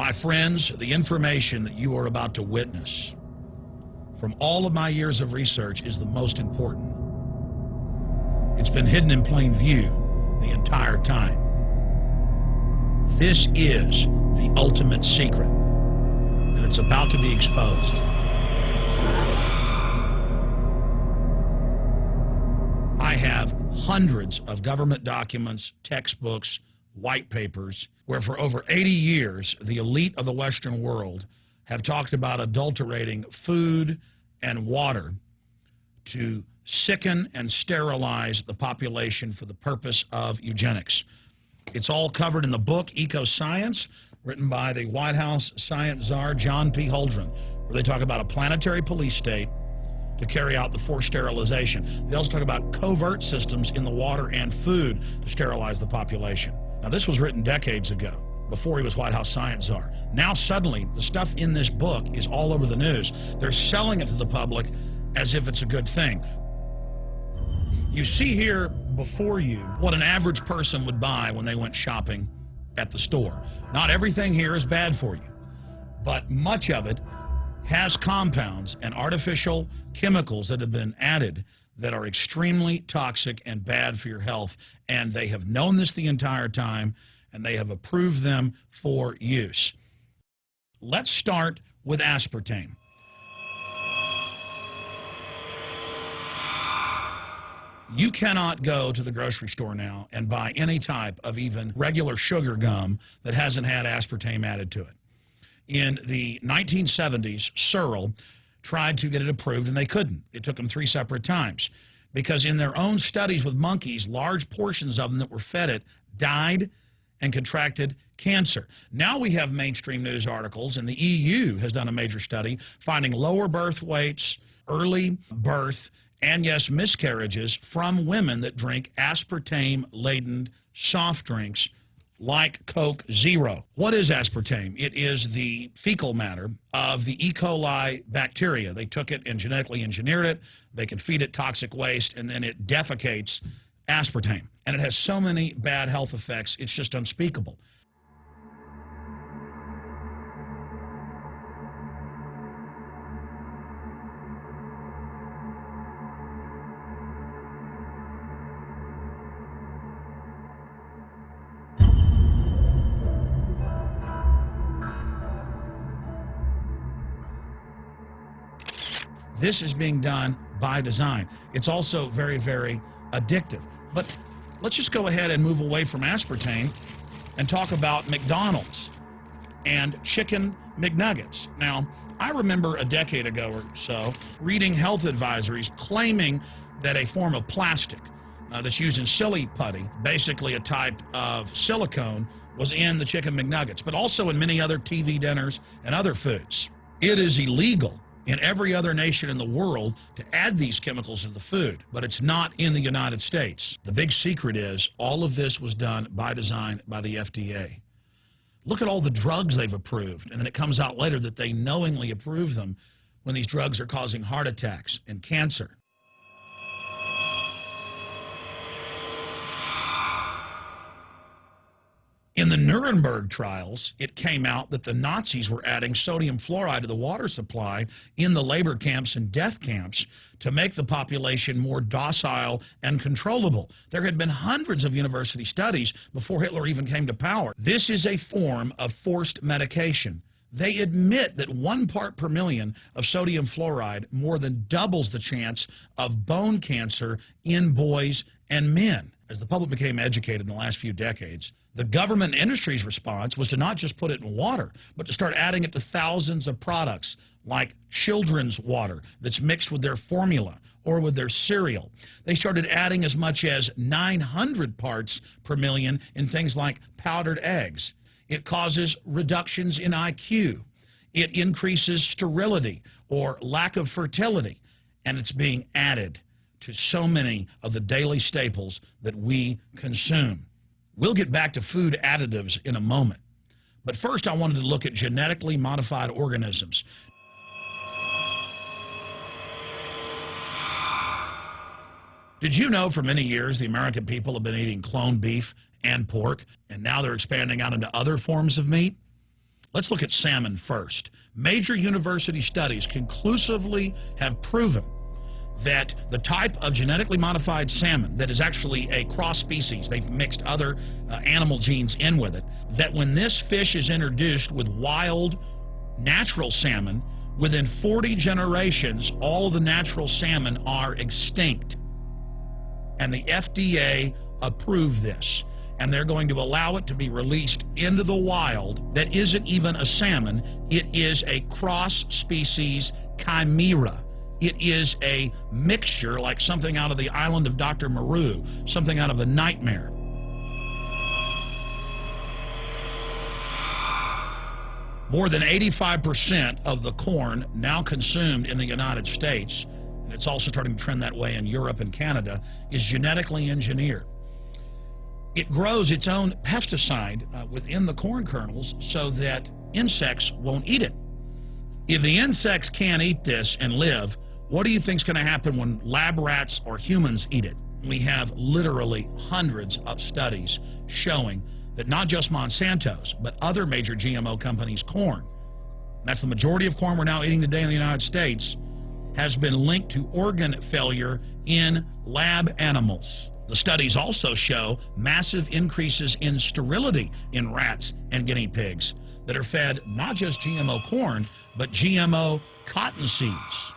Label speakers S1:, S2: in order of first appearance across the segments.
S1: My friends, the information that you are about to witness from all of my years of research is the most important. It's been hidden in plain view the entire time. This is the ultimate secret, and it's about to be exposed. I have hundreds of government documents, textbooks, white papers, where for over 80 years, the elite of the Western world have talked about adulterating food and water to sicken and sterilize the population for the purpose of eugenics. It's all covered in the book Eco-Science, written by the White House science czar John P. Holdren, where they talk about a planetary police state to carry out the forced sterilization. They also talk about covert systems in the water and food to sterilize the population. Now, this was written decades ago, before he was White House science czar. Now, suddenly, the stuff in this book is all over the news. They're selling it to the public as if it's a good thing. You see here before you what an average person would buy when they went shopping at the store. Not everything here is bad for you, but much of it has compounds and artificial chemicals that have been added that are extremely toxic and bad for your health, and they have known this the entire time, and they have approved them for use. Let's start with aspartame. You cannot go to the grocery store now and buy any type of even regular sugar gum that hasn't had aspartame added to it. In the 1970s, Searle tried to get it approved, and they couldn't. It took them 3 separate times because in their own studies with monkeys, large portions of them that were fed it died and contracted cancer. Now we have mainstream news articles, and the EU has done a major study finding lower birth weights, early birth, and yes, miscarriages from women that drink aspartame-laden soft drinks like Coke Zero. What is aspartame? It is the fecal matter of the E. coli bacteria. They took it and genetically engineered it. They can feed it toxic waste, and then it defecates aspartame. And it has so many bad health effects, it's just unspeakable. This is being done by design. It's also very, very addictive. But let's just go ahead and move away from aspartame and talk about McDonald's and chicken McNuggets. Now, I remember a decade ago or so reading health advisories claiming that a form of plastic that's used in silly putty, basically a type of silicone, was in the chicken McNuggets, but also in many other TV dinners and other foods. It is illegal in every other nation in the world to add these chemicals to the food, but it's not in the United States. The big secret is all of this was done by design by the FDA. Look at all the drugs they've approved, and then it comes out later that they knowingly approve them when these drugs are causing heart attacks and cancer. In the Nuremberg trials, it came out that the Nazis were adding sodium fluoride to the water supply in the labor camps and death camps to make the population more docile and controllable. There had been hundreds of university studies before Hitler even came to power. This is a form of forced medication. They admit that 1 part per million of sodium fluoride more than doubles the chance of bone cancer in boys and men. As the public became educated in the last few decades, the government industry's response was to not just put it in water, but to start adding it to thousands of products like children's water that's mixed with their formula or with their cereal. They started adding as much as 900 parts per million in things like powdered eggs. It causes reductions in IQ. It increases sterility or lack of fertility, and it's being added to so many of the daily staples that we consume. We'll get back to food additives in a moment. But first, I wanted to look at genetically modified organisms. Did you know for many years the American people have been eating cloned beef and pork, and now they're expanding out into other forms of meat? Let's look at salmon first. Major university studies conclusively have proven that the type of genetically modified salmon that is actually a cross species, they've mixed other animal genes in with it, that when this fish is introduced with wild natural salmon, within 40 generations, all of the natural salmon are extinct. And the FDA approved this. And they're going to allow it to be released into the wild that isn't even a salmon. It is a cross-species chimera. It is a mixture like something out of the island of Dr. Moreau, something out of The Nightmare. More than 85% of the corn now consumed in the United States, and it's also starting to trend that way in Europe and Canada, is genetically engineered. It grows its own pesticide within the corn kernels so that insects won't eat it. If the insects can't eat this and live, what do you think is going to happen when lab rats or humans eat it? We have literally hundreds of studies showing that not just Monsanto's, but other major GMO companies' corn, that's the majority of corn we're now eating today in the United States, has been linked to organ failure in lab animals. The studies also show massive increases in sterility in rats and guinea pigs that are fed not just GMO corn, but GMO cotton seeds.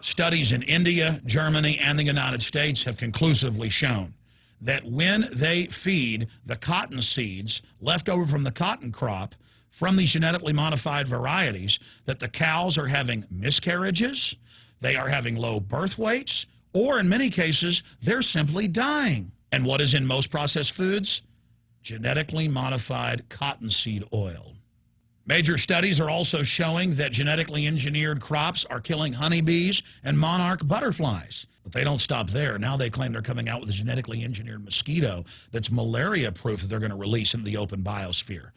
S1: Studies in India, Germany, and the United States have conclusively shown that when they feed the cotton seeds left over from the cotton crop from these genetically modified varieties, that the cows are having miscarriages, they are having low birth weights, or in many cases, they're simply dying. And what is in most processed foods? Genetically modified cottonseed oil. Major studies are also showing that genetically engineered crops are killing honeybees and monarch butterflies. But they don't stop there. Now they claim they're coming out with a genetically engineered mosquito that's malaria-proof that they're going to release into the open biosphere.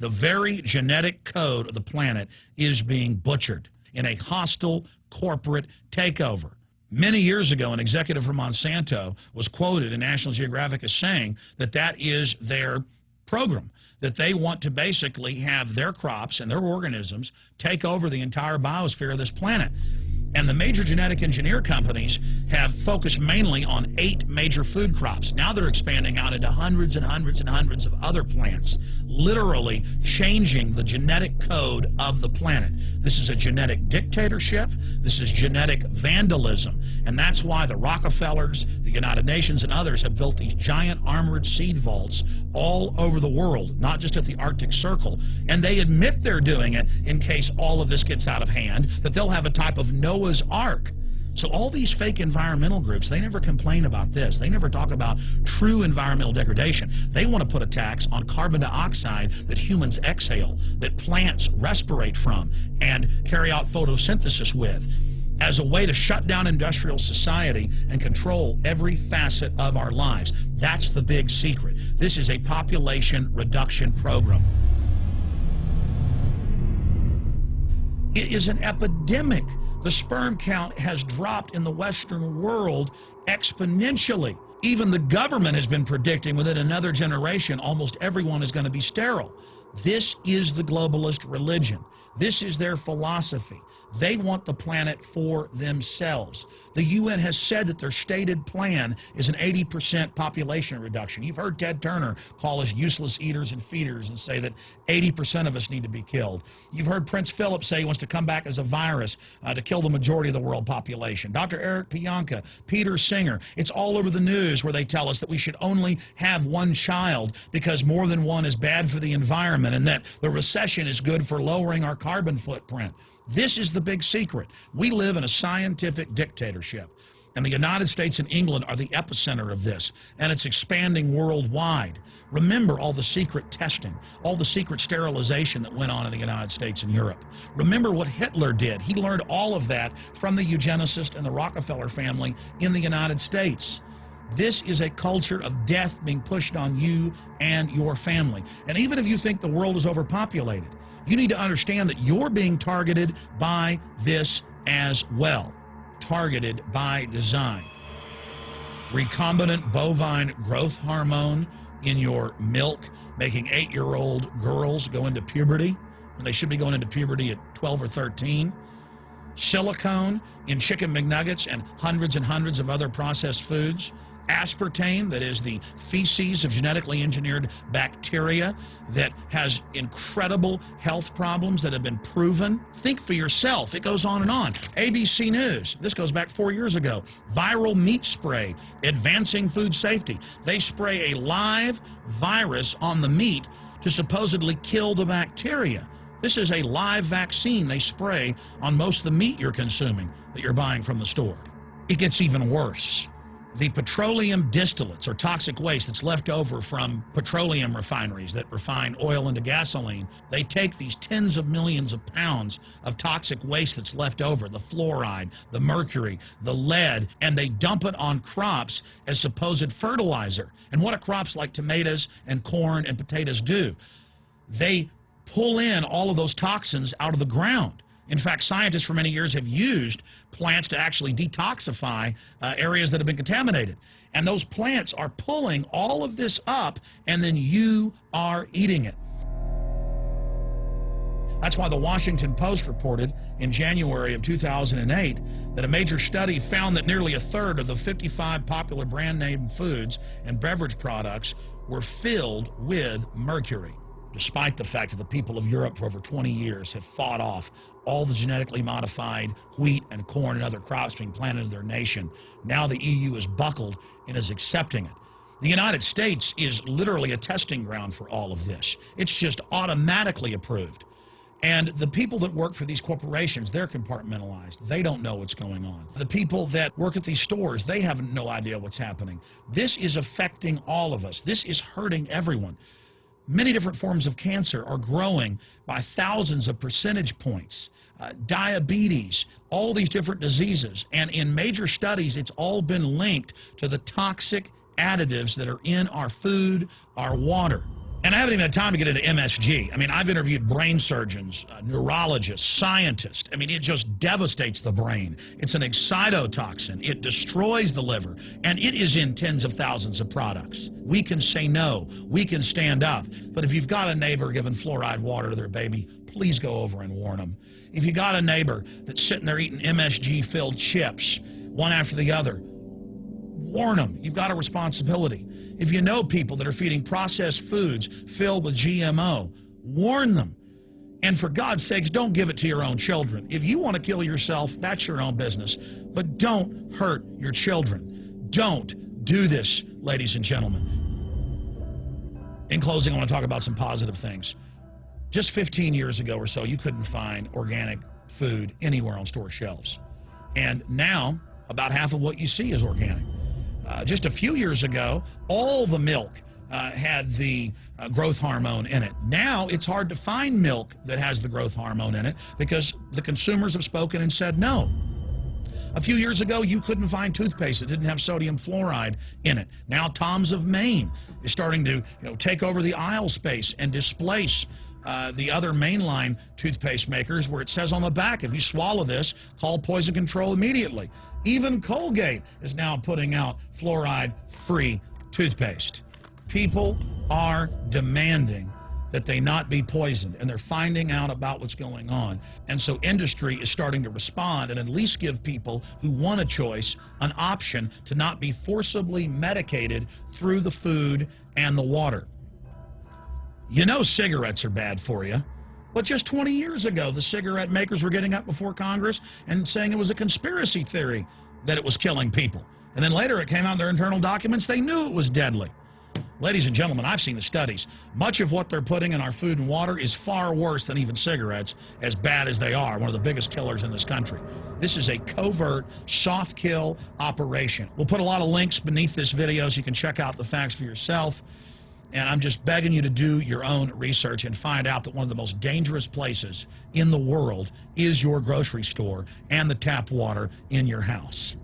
S1: The very genetic code of the planet is being butchered in a hostile corporate takeover. Many years ago, an executive from Monsanto was quoted in National Geographic as saying that that is their program, that they want to basically have their crops and their organisms take over the entire biosphere of this planet. And the major genetic engineer companies have focused mainly on 8 major food crops. Now they're expanding out into hundreds and hundreds and hundreds of other plants, literally changing the genetic code of the planet. This is a genetic dictatorship. This is genetic vandalism. And that's why the Rockefellers, the United Nations, and others have built these giant armored seed vaults all over the world, not just at the Arctic Circle. And they admit they're doing it in case all of this gets out of hand, that they'll have a type of Noah's Ark. So all these fake environmental groups, they never complain about this. They never talk about true environmental degradation. They want to put a tax on carbon dioxide that humans exhale, that plants respirate from and carry out photosynthesis with, as a way to shut down industrial society and control every facet of our lives. That's the big secret. This is a population reduction program. It is an epidemic. The sperm count has dropped in the Western world exponentially. Even the government has been predicting within another generation almost everyone is going to be sterile. This is the globalist religion. This is their philosophy. They want the planet for themselves. The UN has said that their stated plan is an 80% population reduction. You've heard Ted Turner call us useless eaters and feeders and say that 80% of us need to be killed. You've heard Prince Philip say he wants to come back as a virus to kill the majority of the world population. Dr. Eric Pianka, Peter Singer, it's all over the news where they tell us that we should only have one child because more than one is bad for the environment and that the recession is good for lowering our carbon footprint. This is the big secret. We live in a scientific dictatorship, and the United States and England are the epicenter of this, and it's expanding worldwide. Remember all the secret testing, all the secret sterilization that went on in the United States and Europe. Remember what Hitler did. He learned all of that from the eugenicist and the Rockefeller family in the United States. This is a culture of death being pushed on you and your family. And even if you think the world is overpopulated, you need to understand that you're being targeted by this as well. Targeted by design. Recombinant bovine growth hormone in your milk, making 8-year-old girls go into puberty when they should be going into puberty at 12 or 13. Silicone in chicken McNuggets and hundreds of other processed foods. Aspartame, that is the feces of genetically engineered bacteria that has incredible health problems that have been proven. Think for yourself. It goes on and on. ABC News, this goes back 4 years ago. Viral meat spray, advancing food safety. They spray a live virus on the meat to supposedly kill the bacteria. This is a live vaccine they spray on most of the meat you're consuming that you're buying from the store. It gets even worse. The petroleum distillates, or toxic waste that's left over from petroleum refineries that refine oil into gasoline, they take these tens of millions of pounds of toxic waste that's left over, the fluoride, the mercury, the lead, and they dump it on crops as supposed fertilizer. And what do crops like tomatoes and corn and potatoes do? They pull in all of those toxins out of the ground. In fact, scientists for many years have used plants to actually detoxify areas that have been contaminated. And those plants are pulling all of this up, and then you are eating it. That's why the Washington Post reported in January of 2008 that a major study found that nearly a third of the 55 popular brand name foods and beverage products were filled with mercury. Despite the fact that the people of Europe for over 20 years have fought off all the genetically modified wheat and corn and other crops being planted in their nation, now the EU is buckled and is accepting it. The United States is literally a testing ground for all of this. It's just automatically approved. And the people that work for these corporations, they're compartmentalized. They don't know what's going on. The people that work at these stores, they have no idea what's happening. This is affecting all of us. This is hurting everyone. Many different forms of cancer are growing by thousands of percentage points. Diabetes, all these different diseases. And in major studies, it's all been linked to the toxic additives that are in our food, our water. And I haven't even had time to get into MSG. I mean, I've interviewed brain surgeons, neurologists, scientists. I mean, it just devastates the brain. It's an excitotoxin. It destroys the liver. And it is in tens of thousands of products. We can say no. We can stand up. But if you've got a neighbor giving fluoride water to their baby, please go over and warn them. If you got a neighbor that's sitting there eating MSG-filled chips, one after the other, warn them. You've got a responsibility. If you know people that are feeding processed foods filled with GMO, warn them. And for God's sakes, don't give it to your own children. If you want to kill yourself, that's your own business. But don't hurt your children. Don't do this, ladies and gentlemen. In closing, I want to talk about some positive things. Just 15 years ago or so, you couldn't find organic food anywhere on store shelves. And now, about half of what you see is organic. Just a few years ago, all the milk had the growth hormone in it. Now it's hard to find milk that has the growth hormone in it because the consumers have spoken and said no. A few years ago, you couldn't find toothpaste that didn't have sodium fluoride in it. Now Tom's of Maine is starting to take over the aisle space and displace the other mainline toothpaste makers, where it says on the back, if you swallow this, call poison control immediately. Even Colgate is now putting out fluoride-free toothpaste. People are demanding that they not be poisoned, and they're finding out about what's going on. And so industry is starting to respond and at least give people who want a choice an option to not be forcibly medicated through the food and the water. You know cigarettes are bad for you. But just 20 years ago, the cigarette makers were getting up before Congress and saying it was a conspiracy theory that it was killing people. And then later it came out in their internal documents, they knew it was deadly. Ladies and gentlemen, I've seen the studies. Much of what they're putting in our food and water is far worse than even cigarettes, as bad as they are, one of the biggest killers in this country. This is a covert, soft kill operation. We'll put a lot of links beneath this video so you can check out the facts for yourself. And I'm just begging you to do your own research and find out that one of the most dangerous places in the world is your grocery store and the tap water in your house.